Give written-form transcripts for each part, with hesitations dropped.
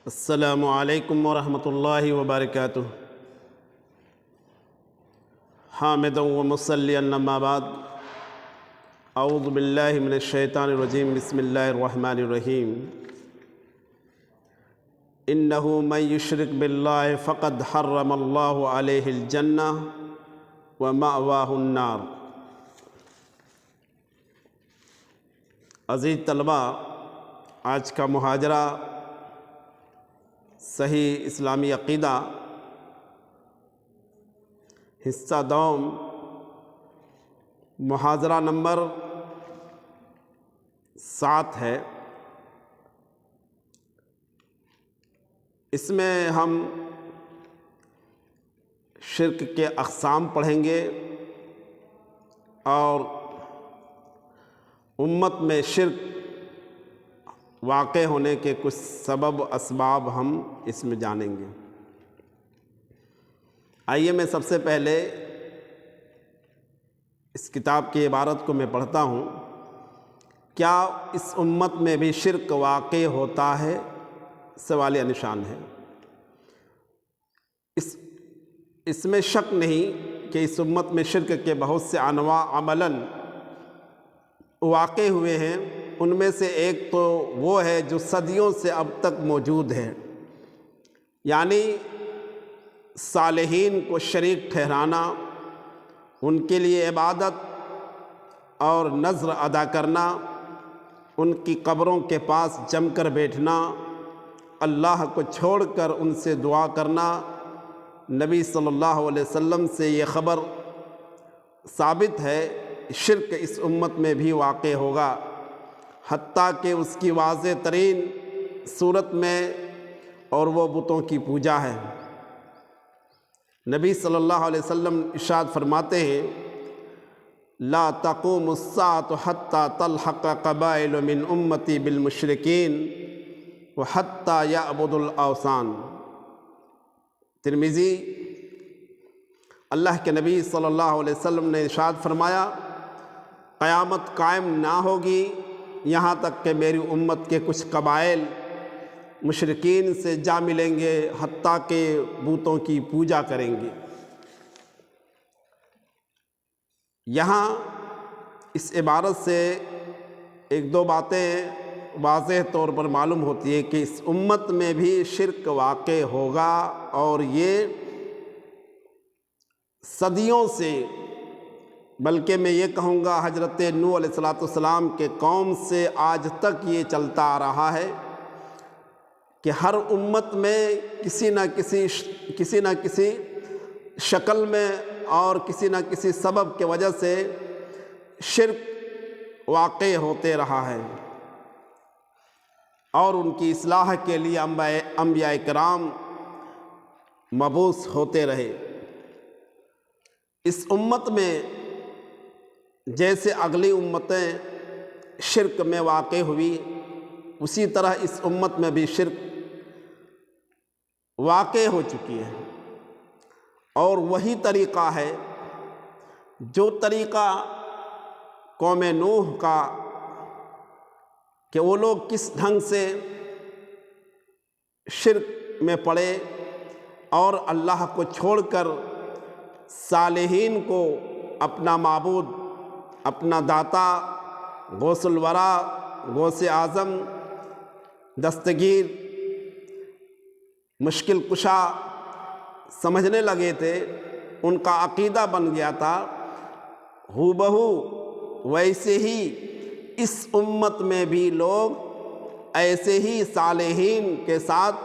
السلام علیکم ورحمۃ اللہ وبرکاتہ۔ حامدا و مصلیا اما بعد، اعوذ باللہ من الشیطان الرجیم، بسم اللہ الرحمن الرحیم۔ انہ من یشرک باللہ فقد حرم اللہ علیہ الجنہ ومأواہ النار۔ عزیز طلبہ، آج کا محاضرہ صحیح اسلامی عقیدہ حصہ دوم، محاضرہ نمبر 7 ہے۔ اس میں ہم شرک کے اقسام پڑھیں گے اور امت میں شرک واقع ہونے کے کچھ سبب و اسباب ہم اس میں جانیں گے۔ آئیے میں سب سے پہلے اس کتاب کی عبارت کو میں پڑھتا ہوں۔ کیا اس امت میں بھی شرک واقع ہوتا ہے؟ سوالیہ نشان ہے۔ اس میں شک نہیں کہ اس امت میں شرک کے بہت سے انواع عملاً واقع ہوئے ہیں۔ ان میں سے ایک تو وہ ہے جو صدیوں سے اب تک موجود ہے، یعنی صالحین کو شریک ٹھہرانا، ان کے لیے عبادت اور نذر ادا کرنا، ان کی قبروں کے پاس جم کر بیٹھنا، اللہ کو چھوڑ کر ان سے دعا کرنا۔ نبی صلی اللہ علیہ وسلم سے یہ خبر ثابت ہے، شرک اس امت میں بھی واقع ہوگا، حتیٰ کہ اس کی واضح ترین صورت میں، اور وہ بتوں کی پوجا ہے۔ نبی صلی اللہ علیہ وسلم ارشاد فرماتے ہیں، لا تقوم الساعة حتى تلحق قبائل من امتی بالمشرکین وحتى يعبدوا الاوثان۔ ترمذی۔ اللہ کے نبی صلی اللہ علیہ وسلم نے ارشاد فرمایا، قیامت قائم نہ ہوگی یہاں تک کہ میری امت کے کچھ قبائل مشرکین سے جا ملیں گے، حتیٰ کہ بتوں کی پوجا کریں گے۔ یہاں اس عبارت سے ایک دو باتیں واضح طور پر معلوم ہوتی ہے کہ اس امت میں بھی شرک واقع ہوگا، اور یہ صدیوں سے، بلکہ میں یہ کہوں گا حضرت نوح علیہ السلام کے قوم سے آج تک یہ چلتا آ رہا ہے کہ ہر امت میں کسی نہ کسی شکل میں اور کسی نہ کسی سبب کے وجہ سے شرک واقع ہوتے رہا ہے، اور ان کی اصلاح کے لیے انبیاء کرام مبعوث ہوتے رہے۔ اس امت میں جیسے اگلی امتیں شرک میں واقع ہوئی، اسی طرح اس امت میں بھی شرک واقع ہو چکی ہے، اور وہی طریقہ ہے جو طریقہ قوم نوح کا، کہ وہ لوگ کس ڈھنگ سے شرک میں پڑے اور اللہ کو چھوڑ کر صالحین کو اپنا معبود، اپنا داتا، غوث الورا، غوث اعظم، دستگیر، مشکل کشا سمجھنے لگے تھے، ان کا عقیدہ بن گیا تھا۔ ہو بہو ویسے ہی اس امت میں بھی لوگ ایسے ہی صالحین کے ساتھ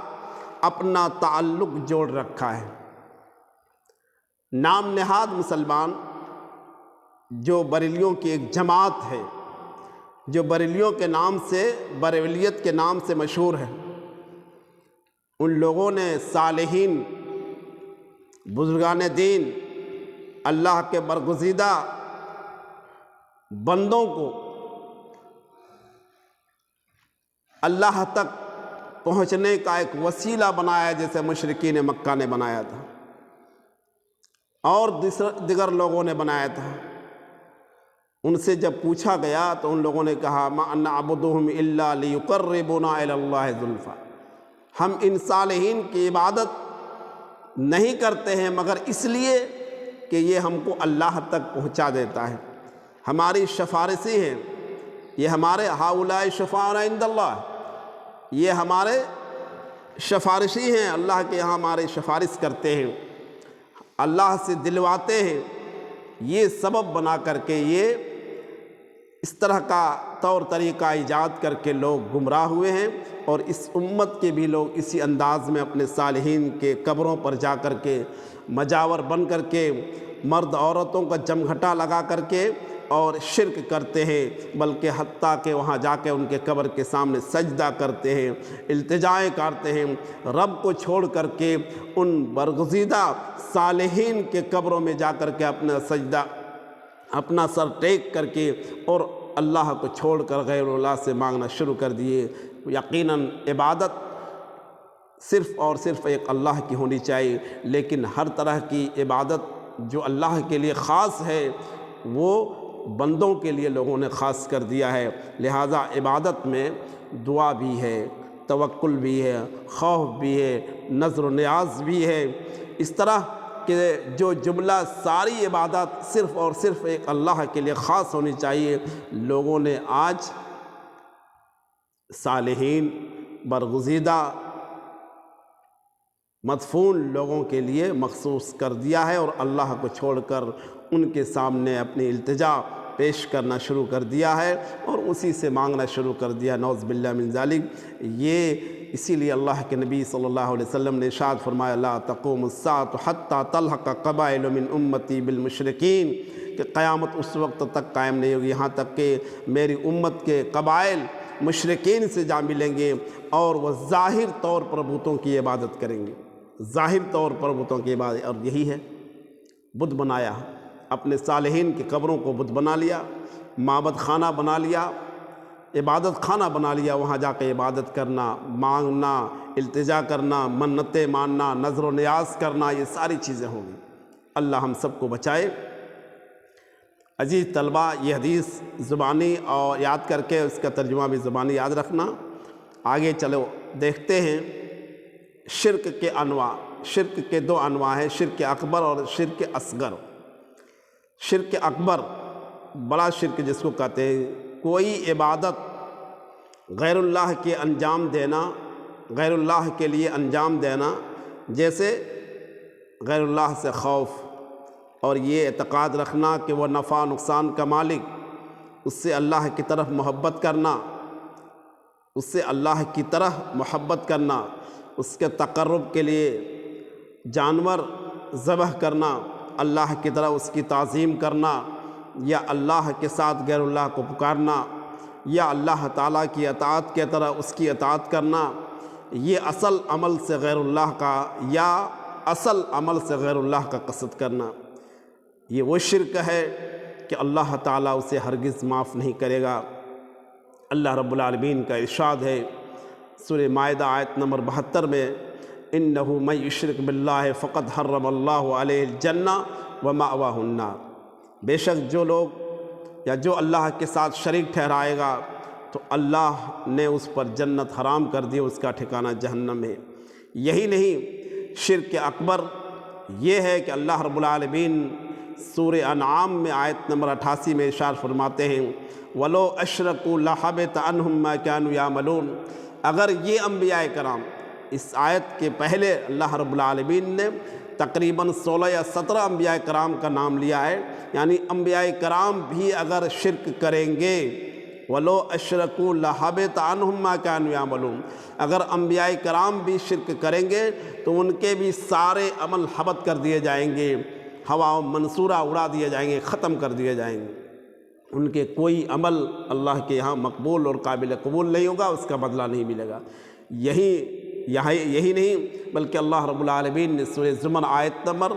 اپنا تعلق جوڑ رکھا ہے۔ نام نہاد مسلمان، جو بریلیوں کی ایک جماعت ہے، جو بریلیوں کے نام سے، بریلیت کے نام سے مشہور ہے، ان لوگوں نے صالحین، بزرگان دین، اللہ کے برگزیدہ بندوں کو اللہ تک پہنچنے کا ایک وسیلہ بنایا، جیسے مشرکین مکہ نے بنایا تھا اور دیگر لوگوں نے بنایا تھا۔ ان سے جب پوچھا گیا تو ان لوگوں نے کہا ما نعبدهم الا لیقربونا الی اللہ زلفیٰ، ہم ان صالحین کی عبادت نہیں کرتے ہیں مگر اس لیے کہ یہ ہم کو اللہ تک پہنچا دیتا ہے، ہماری سفارشی ہیں، یہ ہمارے ہؤلاء شفاعنا عند اللہ، یہ ہمارے سفارشی ہیں، اللہ کے یہاں ہمارے سفارش کرتے ہیں، اللہ سے دلواتے ہیں۔ یہ سبب بنا کر کے یہ اس طرح کا طور طریقہ ایجاد کر کے لوگ گمراہ ہوئے ہیں، اور اس امت کے بھی لوگ اسی انداز میں اپنے صالحین کے قبروں پر جا کر کے مجاور بن کر کے مرد عورتوں کا جمگھٹا لگا کر کے اور شرک کرتے ہیں، بلکہ حتیٰ کہ وہاں جا کے ان کے قبر کے سامنے سجدہ کرتے ہیں، التجائیں کرتے ہیں، رب کو چھوڑ کر کے ان برگزیدہ صالحین کے قبروں میں جا کر کے اپنا سجدہ، اپنا سر ٹیک کر کے اور اللہ کو چھوڑ کر غیر اللہ سے مانگنا شروع کر دیے۔ یقیناً عبادت صرف اور صرف ایک اللہ کی ہونی چاہیے، لیکن ہر طرح کی عبادت جو اللہ کے لیے خاص ہے وہ بندوں کے لیے لوگوں نے خاص کر دیا ہے، لہٰذا عبادت میں دعا بھی ہے، توکل بھی ہے، خوف بھی ہے، نظر و نیاز بھی ہے۔ اس طرح کہ جو جملہ ساری عبادت صرف اور صرف ایک اللہ کے لیے خاص ہونی چاہیے، لوگوں نے آج صالحین، برگزیدہ، مدفون لوگوں کے لیے مخصوص کر دیا ہے، اور اللہ کو چھوڑ کر ان کے سامنے اپنی التجا پیش کرنا شروع کر دیا ہے اور اسی سے مانگنا شروع کر دیا، نعوذ باللہ من ذالک۔ یہ اسی لیے اللہ کے نبی صلی اللہ علیہ وسلم نے ارشاد فرمایا، لا تقوم الساعة حتى تلحق قبائل من امتی بالمشرکین، کہ قیامت اس وقت تک قائم نہیں ہوگی یہاں تک کہ میری امت کے قبائل مشرکین سے جا ملیں گے اور وہ ظاہر طور پر بتوں کی عبادت کریں گے، ظاہر طور پر بتوں کی عبادت، اور یہی ہے بت بنایا، اپنے صالحین کی قبروں کو بت بنا لیا، معبد خانہ بنا لیا، عبادت خانہ بنا لیا، وہاں جا کے عبادت کرنا، مانگنا، التجا کرنا، منتیں ماننا، نظر و نیاز کرنا، یہ ساری چیزیں ہوں گی۔ اللہ ہم سب کو بچائے۔ عزیز طلبہ، یہ حدیث زبانی اور یاد کر کے اس کا ترجمہ بھی زبانی یاد رکھنا۔ آگے چلو دیکھتے ہیں شرک کے انواع۔ شرک کے دو انواع ہیں، شرک اکبر اور شرک اصغر۔ شرک اکبر بڑا شرک جس کو کہتے ہیں، کوئی عبادت غیر اللہ کے انجام دینا، غیر اللہ کے لیے انجام دینا، جیسے غیر اللہ سے خوف اور یہ اعتقاد رکھنا کہ وہ نفع نقصان کا مالک، اس سے اللہ کی طرف محبت کرنا، اس سے اللہ کی طرح محبت کرنا، اس کے تقرب کے لیے جانور ذبح کرنا، اللہ کی طرح اس کی تعظیم کرنا، یا اللہ کے ساتھ غیر اللہ کو پکارنا، یا اللہ تعالیٰ کی اطاعت کی طرح اس کی اطاعت کرنا، یہ اصل عمل سے غیر اللہ کا یا اصل عمل سے غیر اللہ کا قصد کرنا، یہ وہ شرک ہے کہ اللہ تعالیٰ اسے ہرگز معاف نہیں کرے گا۔ اللہ رب العالمین کا ارشاد ہے سورہ مائدہ آیت نمبر 72 میں، اِنَّهُ مَن یُشْرِکْ بِاللَّهِ فَقَدْ حَرَّمَ اللَّهُ عَلَيْهِ الْجَنَّةَ وَمَأْوَاهُ النَّارُ، بے شک جو لوگ یا جو اللہ کے ساتھ شریک ٹھہرائے گا تو اللہ نے اس پر جنت حرام کر دی، اس کا ٹھکانہ جہنم ہے۔ یہی نہیں، شرک اکبر یہ ہے کہ اللہ رب العالمین سورہ انعام میں آیت نمبر 88 میں ارشاد فرماتے ہیں، وَلَوْ أَشْرَكُوا لَحَبِطَ عَنْهُمْ مَا كَانُوا يَعْمَلُونَ۔ اگر یہ انبیاء کرام، اس آیت کے پہلے اللہ رب العالمین نے تقریباً 16 یا 17 انبیاء کرام کا نام لیا ہے، یعنی انبیاء کرام بھی اگر شرک کریں گے، وَلَوْ أَشْرَكُوا لَحَبِطَ عَنْهُمْ مَا كَانُوا يَعْمَلُونَ، اگر انبیاء کرام بھی شرک کریں گے تو ان کے بھی سارے عمل حبط کر دیے جائیں گے، ہوا منصورہ اڑا دیے جائیں گے، ختم کر دیے جائیں گے، ان کے کوئی عمل اللہ کے یہاں مقبول اور قابل قبول نہیں ہوگا، اس کا بدلہ نہیں ملے گا۔ یہی نہیں بلکہ اللہ رب العالمین نے سورہ زمر آیت نمبر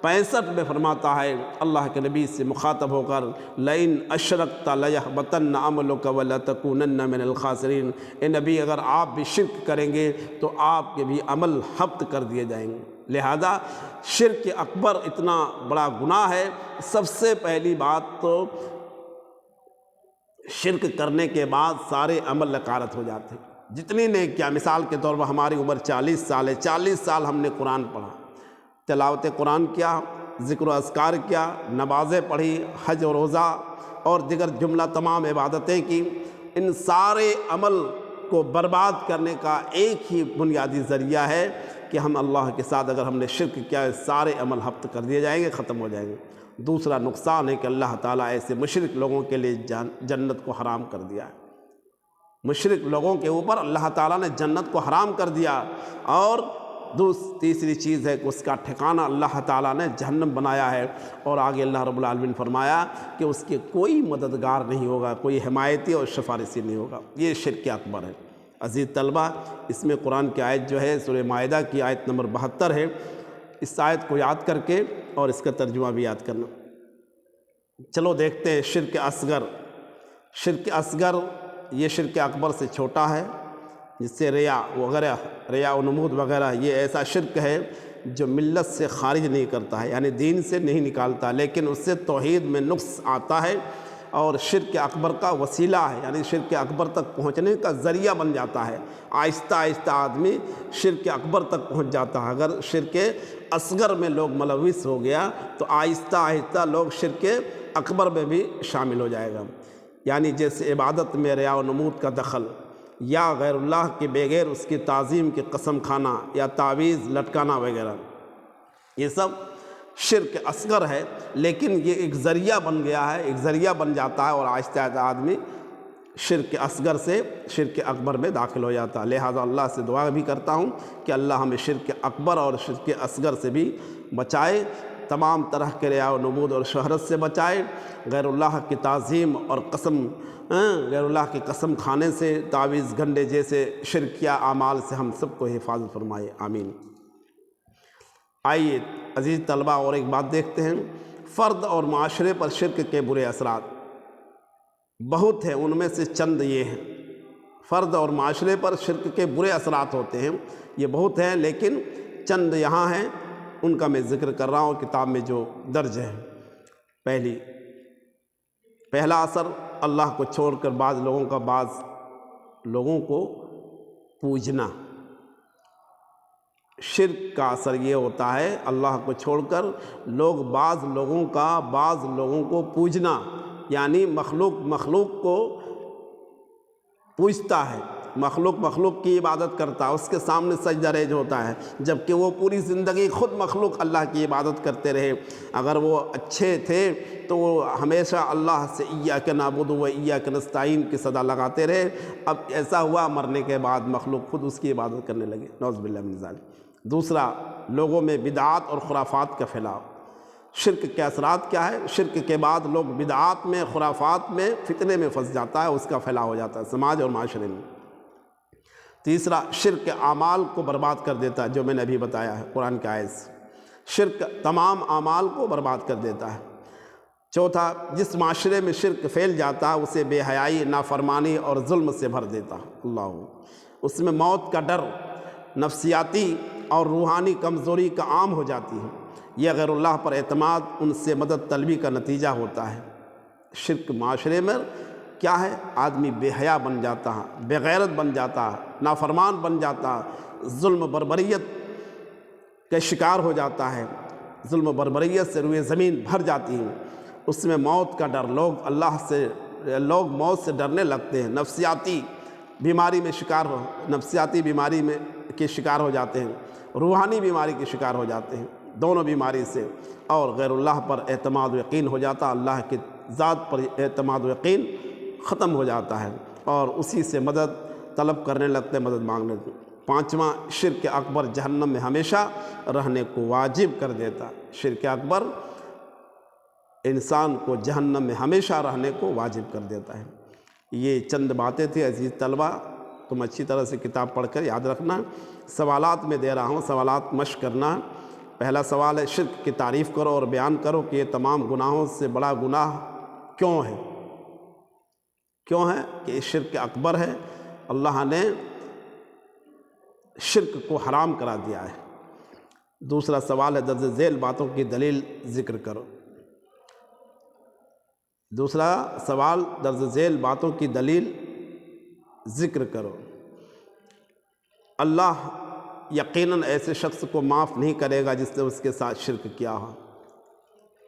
65 میں فرماتا ہے اللہ کے نبی سے مخاطب ہو کر، لَإِنْ أَشْرَكْتَ لَيَحْبَطَنَّ عَمَلُكَ وَلَتَكُونَنَّ مِنَ الْخَاسِرِينَ۔ اے نبی، اگر آپ بھی شرک کریں گے تو آپ کے بھی عمل حبط کر دیے جائیں گے۔ لہذا شرک اکبر اتنا بڑا گناہ ہے، سب سے پہلی بات تو شرک کرنے کے بعد سارے عمل نکارت ہو جاتے ہیں۔ جتنی نیکیاں، مثال کے طور پر ہماری عمر 40 سال ہے، 40 سال ہم نے قرآن پڑھا، تلاوت قرآن کیا، ذکر و اذکار کیا، نمازیں پڑھی، حج و روزہ اور دیگر جملہ تمام عبادتیں کی، ان سارے عمل کو برباد کرنے کا ایک ہی بنیادی ذریعہ ہے کہ ہم اللہ کے ساتھ اگر ہم نے شرک کیا، سارے عمل ہفت کر دیے جائیں گے، ختم ہو جائیں گے۔ دوسرا نقصان ہے کہ اللہ تعالیٰ ایسے مشرک لوگوں کے لیے جنت کو حرام کر دیا ہے، مشرک لوگوں کے اوپر اللہ تعالیٰ نے جنت کو حرام کر دیا، اور تیسری چیز ہے کہ اس کا ٹھکانہ اللہ تعالیٰ نے جہنم بنایا ہے، اور آگے اللہ رب العالمین فرمایا کہ اس کے کوئی مددگار نہیں ہوگا، کوئی حمایتی اور سفارشی نہیں ہوگا۔ یہ شرک اکبر ہے۔ عزیز طلبہ، اس میں قرآن کی آیت جو ہے سورہ مائدہ کی آیت نمبر 72 ہے، اس آیت کو یاد کر کے اور اس کا ترجمہ بھی یاد کرنا۔ چلو دیکھتے ہیں شرک اصغر۔ شرک اصغر یہ شرک اکبر سے چھوٹا ہے، جس سے ریا وغیرہ، ریا و نمود وغیرہ، یہ ایسا شرک ہے جو ملت سے خارج نہیں کرتا ہے، یعنی دین سے نہیں نکالتا، لیکن اس سے توحید میں نقص آتا ہے اور شرک اکبر کا وسیلہ ہے، یعنی شرک اکبر تک پہنچنے کا ذریعہ بن جاتا ہے۔ آہستہ آہستہ آدمی شرک اکبر تک پہنچ جاتا ہے۔ اگر شرک اصغر میں لوگ ملوث ہو گیا تو آہستہ آہستہ لوگ شرک اکبر میں بھی شامل ہو جائے گا، یعنی جیسے عبادت میں ریا و نمود کا دخل، یا غیر اللہ کے بغیر اس کی تعظیم کی قسم کھانا، یا تعویذ لٹکانا وغیرہ، یہ سب شرک اصغر ہے، لیکن یہ ایک ذریعہ بن گیا ہے، ایک ذریعہ بن جاتا ہے، اور آہستہ آہستہ آدمی شرک اصغر سے شرک اکبر میں داخل ہو جاتا ہے۔ لہٰذا اللہ سے دعا بھی کرتا ہوں کہ اللہ ہمیں شرک اکبر اور شرک اصغر سے بھی بچائے، تمام طرح کے ریا و نمود اور شہرت سے بچائے، غیر اللہ کی تعظیم اور غیر اللہ کی قسم کھانے سے، تعویذ گھنٹے جیسے شرکیہ اعمال سے ہم سب کو حفاظت فرمائے، آمین۔ آئیے عزیز طلبہ اور ایک بات دیکھتے ہیں، فرد اور معاشرے پر شرک کے برے اثرات بہت ہیں، ان میں سے چند یہ ہیں۔ فرد اور معاشرے پر شرک کے برے اثرات ہوتے ہیں، یہ بہت ہیں، لیکن چند یہاں ہیں، ان کا میں ذکر کر رہا ہوں کتاب میں جو درج ہے۔ پہلا اثر، اللہ کو چھوڑ کر بعض لوگوں کو پوجنا۔ شرک کا اثر یہ ہوتا ہے اللہ کو چھوڑ کر بعض لوگوں کو پوجنا، یعنی مخلوق کو پوجتا ہے، مخلوق کی عبادت کرتا ہے، اس کے سامنے سجدہ ریز ہوتا ہے، جبکہ وہ پوری زندگی خود مخلوق اللہ کی عبادت کرتے رہے۔ اگر وہ اچھے تھے تو وہ ہمیشہ اللہ سے ایاک نعبد و ایاک نستعین کی صدا لگاتے رہے۔ اب ایسا ہوا مرنے کے بعد مخلوق خود اس کی عبادت کرنے لگے، نعوذ باللہ من ذالک۔ دوسرا، لوگوں میں بدعات اور خرافات کا پھیلاؤ۔ شرک کے اثرات کیا ہے؟ شرک کے بعد لوگ بدعات میں، خرافات میں، فتنے میں پھنس جاتا ہے، اس کا پھیلاؤ ہو جاتا ہے سماج اور معاشرے میں۔ تیسرا، شرک اعمال کو برباد کر دیتا ہے، جو میں نے ابھی بتایا ہے قرآن کی آیت سے، شرک تمام اعمال کو برباد کر دیتا ہے۔ چوتھا، جس معاشرے میں شرک پھیل جاتا ہے اسے بے حیائی، نافرمانی اور ظلم سے بھر دیتا ہے، اس میں موت کا ڈر، نفسیاتی اور روحانی کمزوری کا عام ہو جاتی ہے۔ یہ غیر اللہ پر اعتماد، ان سے مدد طلبی کا نتیجہ ہوتا ہے۔ شرک معاشرے میں کیا ہے؟ آدمی بے حیا بن جاتا ہے، بے غیرت بن جاتا ہے، نافرمان بن جاتا ہے، ظلم بربریت کا شکار ہو جاتا ہے، ظلم بربریت سے روئے زمین بھر جاتی ہے۔ اس میں موت کا ڈر، لوگ موت سے ڈرنے لگتے ہیں، نفسیاتی بیماری کے شکار ہو جاتے ہیں، روحانی بیماری کے شکار ہو جاتے ہیں، دونوں بیماری سے، اور غیر اللہ پر اعتماد و یقین ہو جاتا، اللہ کی ذات پر اعتماد و یقین ختم ہو جاتا ہے، اور اسی سے مدد طلب کرنے لگتے ہیں، مدد مانگنے لگتے ہیں۔ پانچواں، شرک اکبر جہنم میں ہمیشہ رہنے کو واجب کر دیتا ہے۔ شرک اکبر انسان کو جہنم میں ہمیشہ رہنے کو واجب کر دیتا ہے۔ یہ چند باتیں تھیں عزیز طلبہ، تم اچھی طرح سے کتاب پڑھ کر یاد رکھنا۔ سوالات میں دے رہا ہوں، سوالات مشق کرنا۔ پہلا سوال ہے، شرک کی تعریف کرو اور بیان کرو کہ یہ تمام گناہوں سے بڑا گناہ کیوں ہے؟ کہ یہ شرک اکبر ہے، اللہ نے شرک کو حرام کرا دیا ہے۔ دوسرا سوال ہے، درج ذیل باتوں کی دلیل ذکر کرو۔ دوسرا سوال، درج ذیل باتوں کی دلیل ذکر کرو۔ اللہ یقیناً ایسے شخص کو معاف نہیں کرے گا جس نے اس کے ساتھ شرک کیا ہو۔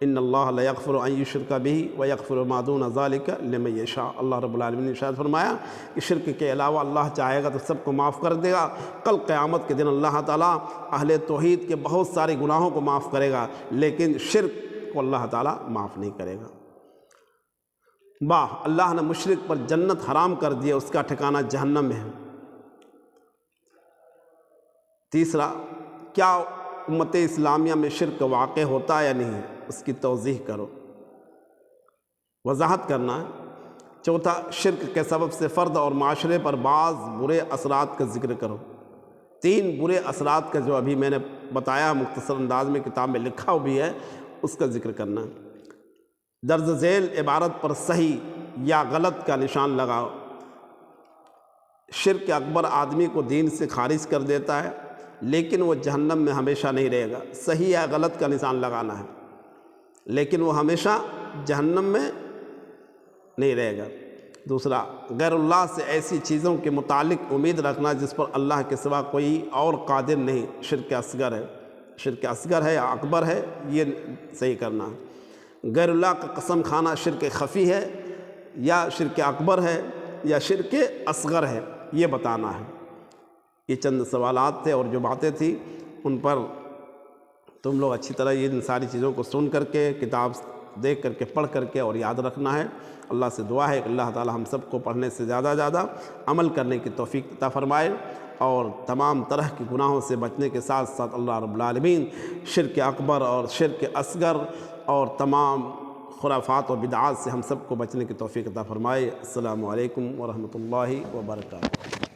ان اللہ لا یغفر ان یشرک بہ ویغفر ما دون ذلک لمن یشاء۔ اللہ رب العالمین نے ارشاد فرمایا کہ شرک کے علاوہ اللہ چاہے گا تو سب کو معاف کر دے گا۔ کل قیامت کے دن اللہ تعالیٰ اہل توحید کے بہت سارے گناہوں کو معاف کرے گا، لیکن شرک کو اللہ تعالیٰ معاف نہیں کرے گا۔ اللہ نے مشرک پر جنت حرام کر دیا، اس کا ٹھکانہ جہنم میں ہے۔ تیسرا، کیا امت اسلامیہ میں شرک واقع ہوتا ہے یا نہیں، اس کی توضیح کرو، وضاحت کرنا ہے۔ چوتھا، شرک کے سبب سے فرد اور معاشرے پر بعض برے اثرات کا ذکر کرو۔ 3 برے اثرات کا جو ابھی میں نے بتایا مختصر انداز میں کتاب میں لکھا بھی ہے، اس کا ذکر کرنا ہے۔ درج ذیل عبارت پر صحیح یا غلط کا نشان لگاؤ۔ شرک اکبر آدمی کو دین سے خارج کر دیتا ہے، لیکن وہ جہنم میں ہمیشہ نہیں رہے گا۔ صحیح یا غلط کا نشان لگانا ہے، لیکن وہ ہمیشہ جہنم میں نہیں رہے گا۔ دوسرا، غیر اللہ سے ایسی چیزوں کے متعلق امید رکھنا جس پر اللہ کے سوا کوئی اور قادر نہیں، شرک اصغر ہے۔ شرک اصغر ہے یا اکبر ہے، یہ صحیح کرنا ہے۔ غیر اللہ کا قسم کھانا شرک خفی ہے یا شرک اکبر ہے یا شرک اصغر ہے، یہ بتانا ہے۔ یہ چند سوالات تھے اور جو باتیں تھیں ان پر تم لوگ اچھی طرح ان ساری چیزوں کو سن کر کے، کتاب دیکھ کر کے، پڑھ کر کے اور یاد رکھنا ہے۔ اللہ سے دعا ہے کہ اللہ تعالی ہم سب کو پڑھنے سے زیادہ عمل کرنے کی توفیق عطا فرمائے، اور تمام طرح کے گناہوں سے بچنے کے ساتھ ساتھ اللہ رب العالمین شرک اکبر اور شرک اصغر اور تمام خرافات و بدعات سے ہم سب کو بچنے کی توفیق عطا فرمائے۔ السلام علیکم ورحمۃ اللہ وبرکاتہ۔